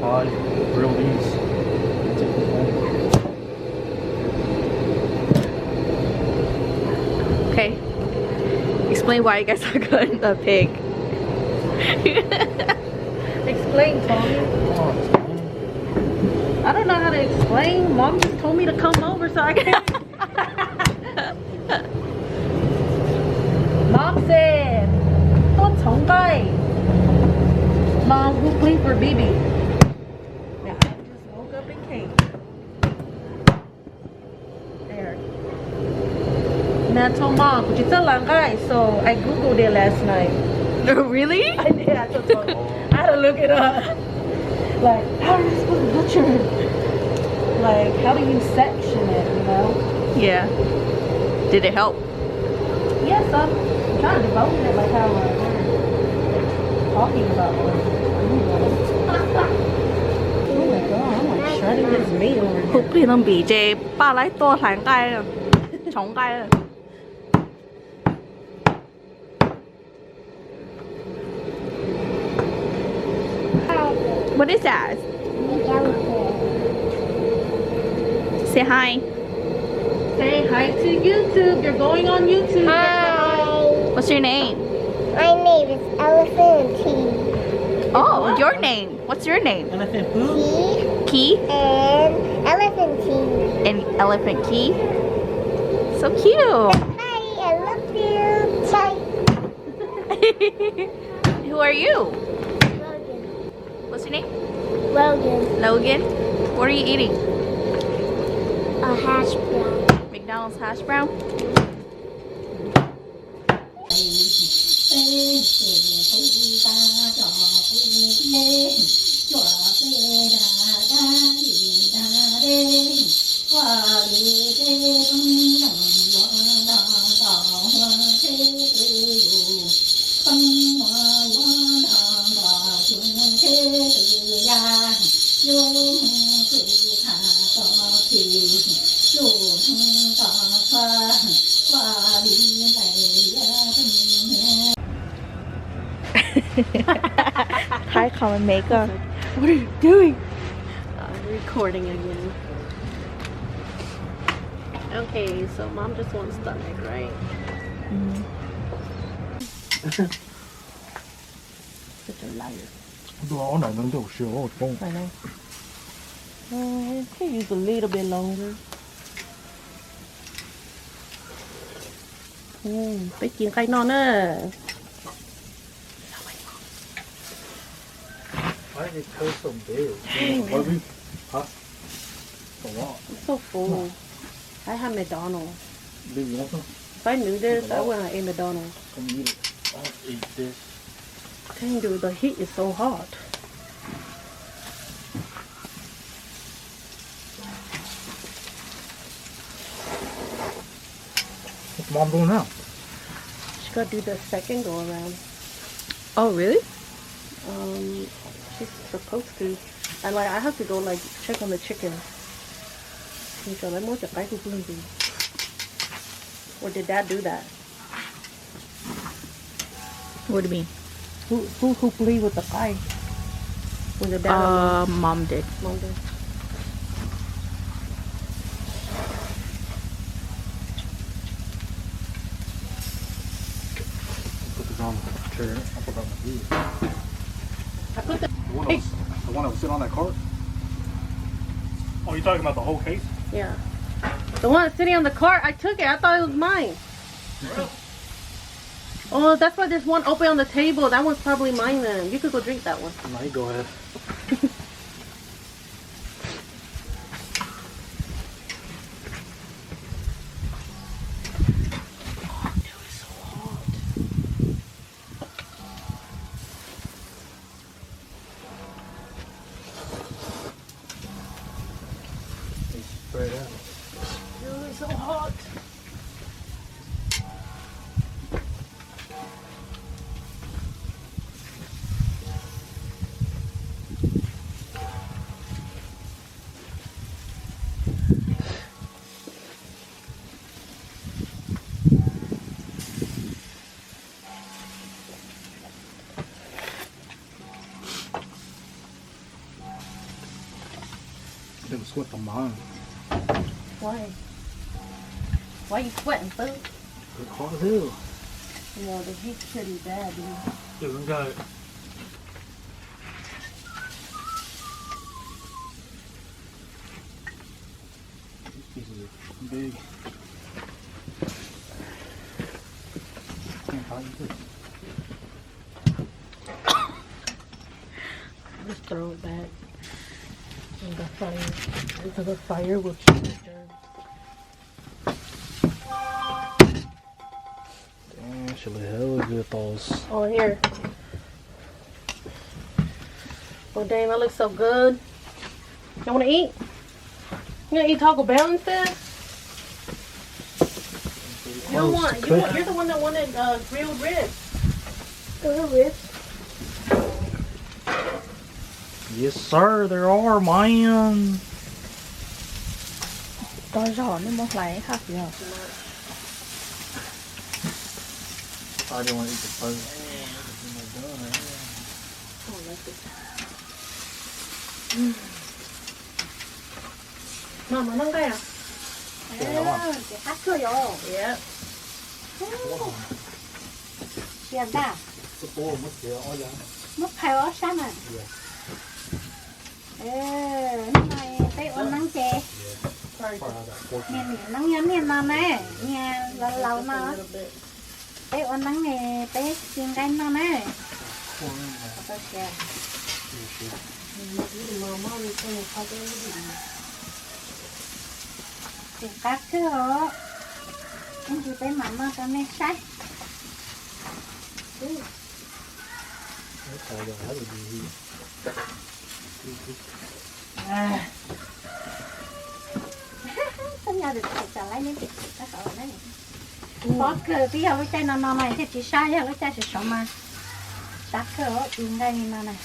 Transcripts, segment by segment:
pie, grilled these. Take them home. Okay. Explain why you guys are cutting the pig. Explain, Tommy. I don't know how to explain. Mom just told me to come over so I can. Mom said, "Don't 정가해." Mom, who plead for Bibi? Yeah, I just woke up and came. There. And I told Mom, "Could you tell Langai?" So I googled it last night. Really? I did. I told Mom. I had to look it up. Like, how are you supposed to butcher it? Like, how do you section it, you know? Yeah. Did it help? Yes, I'm trying to develop it like how we're talking about it. Oh my god, I'm like shredding this meat over here. 好變咁 B J 巴拉多行街啊，重街啊。What is that? Say hi. Say hi to YouTube. You're going on YouTube. Hi. What's your name? My name is Elephant T. Oh, your name. What's your name? Elephant food? Key T and Elephant T. and Elephant Key. So cute. Hi, I love you. Bye. Who are you? Logan. What's your name? Logan. Logan. What are you eating? A hash brown. McDonald's hash brown? Hi, comment maker. What are you doing? I'm recording again. Okay, so mom just wants stomach, right? Such a liar. 对啊，我奶能都学我懂。 I know. Could use a little bit longer. ไปกินไก่นอนเนอะ Why did it taste so big? What we? Huh? A lot. I'm so full. I have McDonald's. Do you want some? If I knew this, I wouldn't eat McDonald's. Come eat it. I'll eat this. Dang, dude, the heat is so hot. What's mom doing now? She gotta do the second go around. Oh, really? She's supposed to. And like, I have to go like check on the chicken. Or did dad do that? What do you mean? Who played with the pie? Was it dad or Mom did. mom did? Put this on the chair. I forgot my keys. I put the The one that was sitting on that cart? Oh, you talking about the whole case? yeah. The one that's sitting on the cart, I took it. I thought it was mine. Oh, that's why there's one open on the table. That one's probably mine then. You could go drink that one. No, you go ahead. Spread out. Dude, it's so hot. It was sweat on mine. Why? Why you sweating, fool? It's hot as hell. Yeah, the heat's pretty bad, dude. Yeah, we got it. These pieces are big. Can't find this. Just throw it back. And the fire. Because the fire will kill the germs. Damn, she look hella good those. Oh, here. Oh, dang, that looks so good. You want to eat? You gonna eat Taco Bell instead? You don't want. You're the one that wanted grilled ribs. Grilled ribs. Yes, sir, there are, man. To giò nên một lại khác gì hả? I didn't want to eat the first. Mama, nang kaya? 학교요. Yeah. 시한다. The bowl must be all young. mất thay ở sao mà. Hôm nay tới ôn nắng chè. Nghe nắng nhắm nghe non nè, nghe lâu lâu nó. Tới ôn nắng nè, tới chiên canh non nè. Chiên cắt chứ hả? Anh chị tới mắm cho nên say. Sao nhà được trả lại nên chị ta sợ đấy. Có cơ bây giờ cái chai nó này thì chỉ sai cái chai sẽ sống mà. Đắt cơ ở in đây nó này.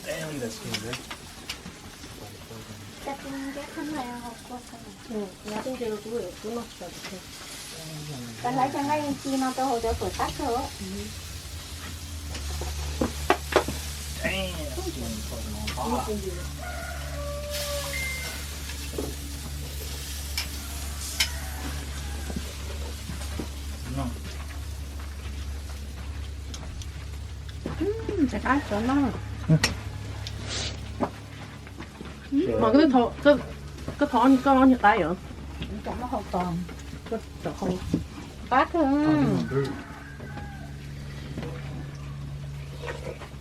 Damn, that's good, right? Chắc cái thân này học qua 응, 나중에 그거 끊었어. cái lấy cho ngay chi nó tôi hồi tuổi tắt rồi. Chắc ăn cho nó. Mà cái thỏ như con như tay hả? Chẳng nó hậu toàn. Trời không. Tắt rồi.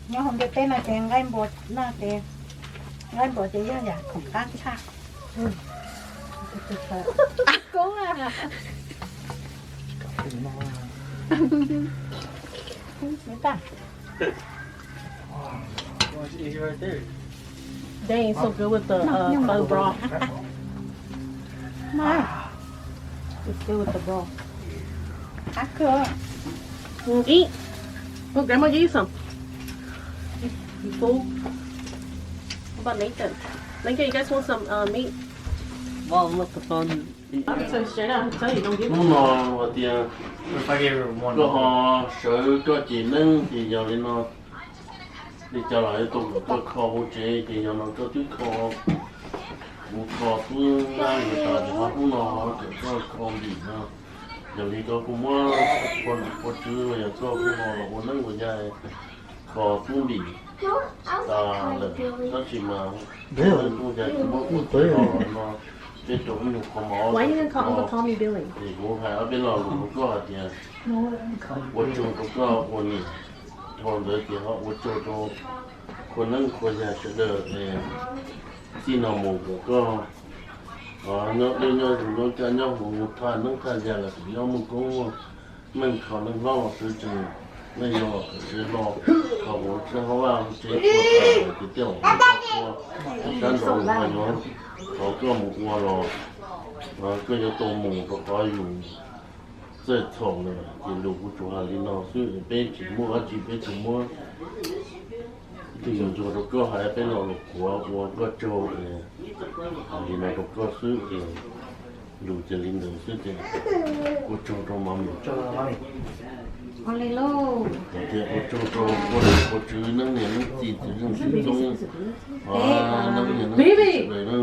Nhưng hôm nay tên là chèn gai bột na chèn. Gai bột chỉ ra dạ không cắt khác. Cố à. Mấy ta. Easy right there. They ain't so good with the faux broth. Mà. It's good with the broth. Tắt rồi. Eat. Well, Grandma, you eat some. You full? How about Nathan? Lincoln, you guys want some meat? Well, let the fun. I'm gonna tell you straight out. I tell you, don't give Nó me. nò và tiền If I gave her one, có họ sợ có chỉ nâng thì giờ lên nó đi trở lại tụi có kho hỗ trợ thì giờ nó có chút kho một kho phương ra người ta thì họ cũng nó có kho gì nó giờ đi có cũng có chữ bây giờ có cũng nó có nâng của dài kho phương bị ta là nó chỉ mà cũng dài cũng có nó cái chỗ mình có máu Why you didn't call Uncle Tommy Billy? thì cũng phải ở bên lò cũng có thì我就都告我你，我的电话我就都可能国家是的电脑某个那干要我他能看见了，要么跟我们可能让我是真那要可是老可我之后啊这过他就掉我山东我有好个木锅了，个就多木都可以用。最丑的，一路不住啊，领导所以被寂寞啊，几被寂寞，这有做的歌还被老国我个州的，领导个所以 Dù cho linh đầu suốt thì cô cho trong mắm cho mami. Con lê lô. thì cô cho cô chứ nâng nhẹ nâng gì thì nâng gì trong nâng nhẹ nâng rồi nó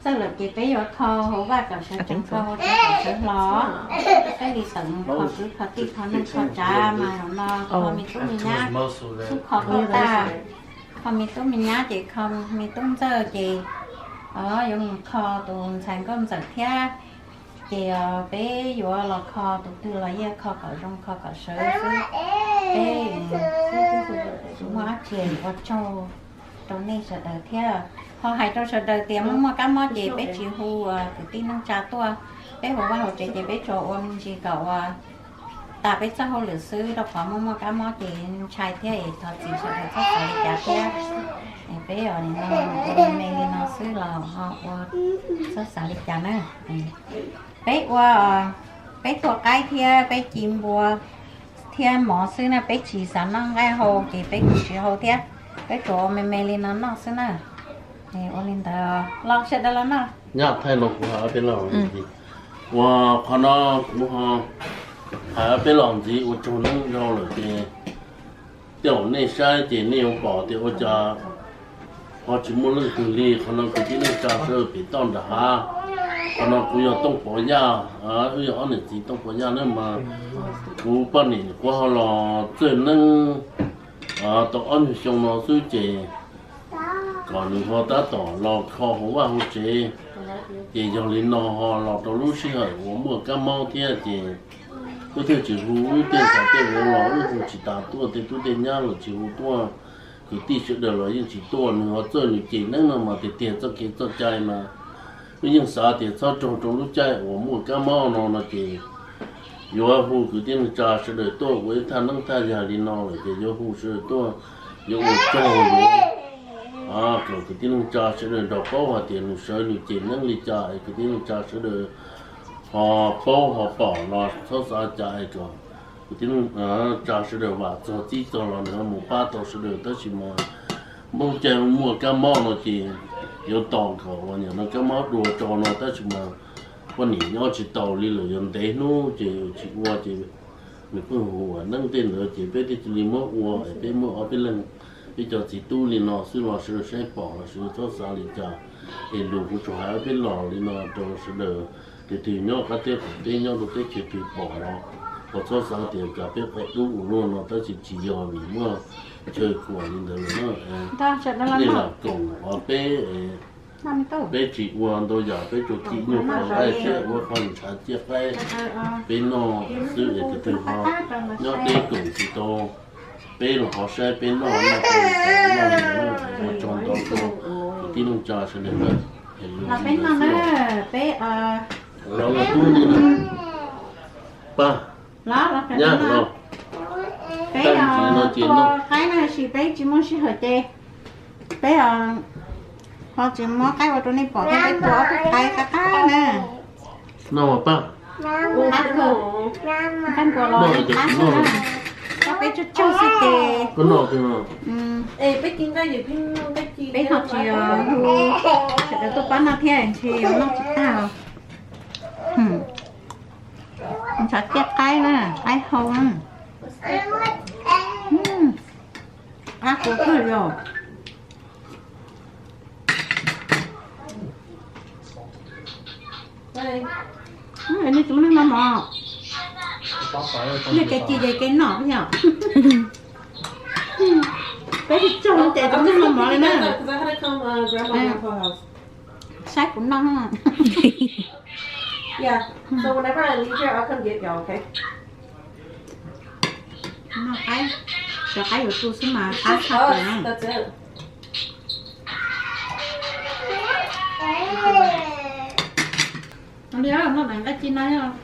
Sao là chị bé vô kho hổ ba cậu sẽ chẳng kho cho cậu sẽ ló cái đi tận kho cứ kho tí kho nâng kho trà mà nó kho mi tú mi nhá xúc kho kho ta kho mi tú mi nhá chị kho mi tú giờ chị dùng kho tuần sáng cơm giật thế chị bé vô là kho tụ tư là ye kho cậu trong kho cậu sớ bé hóa tiền và cho nên sợ đời thế họ hay cho sợ đời tiền mà cái món gì bé chị hu tự tin nâng trà tua bé hồ vào chị bé cho ôn chị cậu ta bé sao hồ lửa sư đâu có mà cái món gì trai thế thật sự sợ đời thật sự chả thế bé ở đây nó sư là họ sợ sợ đi chả nữa bé qua bé thuộc cái thế bé chim bùa thế mỏ sư này bé chỉ sản năng cái hồ thì bé chỉ hồ thế bé cho mẹ lên nó sư này này ôn lên ta lọc sẽ đó là nó nhát thay lọc của họ bên lòng gì và họ nó của họ bên lòng gì của chúng nó đâu rồi thì tiểu này sai thì nếu bỏ thì họ cho họ chỉ muốn lên từ ly họ nó cứ chỉ nên cho sơ bị tông đã ha họ nó cũng要动保呀bây giờ anh chỉ动保呀nữa mà cũng bao nhiêu của họ là最能tổ anh xong nó suy chế còn họ đã tỏ lò kho không vào hỗ trợ thì dòng lính nó họ lò đầu lúc xí hở của mua cá mau thế thì có thể chỉ hú tiền cả tiền của nó cũng chỉ đào tua thì tôi tiền nhau là chỉ hú tua thì tí sự đời là chỉ tua nữa họ chơi những chỉ năng mà thì tiền cho cái cho chạy mà bây giờ sao thì sao trong lúc chạy của mua cá mau nó là chỉ vô hú cứ tiền trả sự đời tua với thằng năng thay nhà lính nó là chỉ vô hú sự tua vô cho rồi cái tiếng cha sẽ được đọc báo và tiền sở được tiền năng lý cha cái tiếng cha sẽ được họ báo họ bỏ là số xã chạy rồi cái tiếng cha sẽ được và cho chỉ cho là nữa một ba tổ sẽ được tới chỉ mà mua chơi mua cá mò nó chỉ有档口và nhà nó cá mò đồ cho nó tới chỉ mà con nhỉ nó chỉ tàu đi rồi dân tế nó chỉ qua chỉ mình cứ hồ nâng tên nữa chỉ biết đi chỉ mua qua biết mua ở bên lần bây giờ chỉ tu liền nó sư vào sư sẽ bỏ là sư cho sao liền trả thì đủ của chỗ hai bên lò liền nó cho sư đỡ thì tùy nhau các tiết của tên nhau được chỉ tùy bỏ nó và cho sao thì cả biết phải đủ luôn nó tới chỉ giờ vì mua chơi của liền đó nữa nên là cùng ở bé chỉ quan tôi giờ bé chỗ chỉ nhiều phòng ai chơi qua phần trả chiếc đây bên nó sư để từ họ nó đi cùng thì to bên họ sẽ bên nó là nó trong đó thì nó cho sẽ được là bên nó bé nó là tu đi ba là cái nhá nó bé cái này chỉ bé chỉ muốn chỉ hơi tê bé họ chỉ muốn cái vào trong này bỏ cái bỏ cái nè nó mà ba cái của nó các bé cho xí tê có nọ thì nó ê bé kinh cái gì bé học chỉ sẽ tôi bán nó thế thì nó chỉ tao sẽ chết cái nè cái không cô cười rồi này chúng nó mò cái gì vậy cái nọ nhở bé thì cho nó chạy chúng nó mò lên nè sách cũng non ha yeah so whenever I leave here I'll come get y'all okay nó cái ở tu xí mà khá khá rồi that's it nó đi đó nó đánh cái chi này không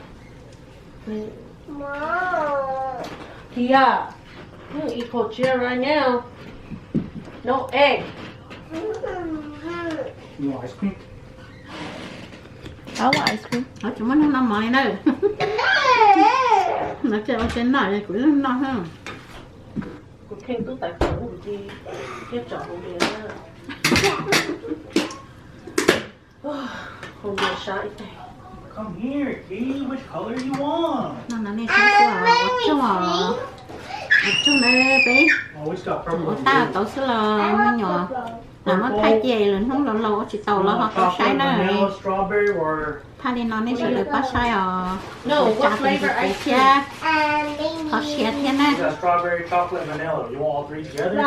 Tia, you eat cochino right now. No egg. You want ice cream? I want ice cream. ở chúng nó nằm mỏi đâu nó chơi ở trên này cũng nó ha Cô khen tôi tại phở của chị cái chọn của mình đó. Không được sai. Come here, Katie. Which color you want? nó này sao ở chung này bé Oh, we got purple ở and ta blue. tổ sư là mấy nhỏ là nó thay gì lên không lâu lâu chỉ tàu là họ có sai Chocolate, này vanilla, strawberry, or thay đi nó nên sẽ được bắt sai ở No, what flavor ice cream? họ xé thế này we got strawberry, chocolate, vanilla. You want all three together?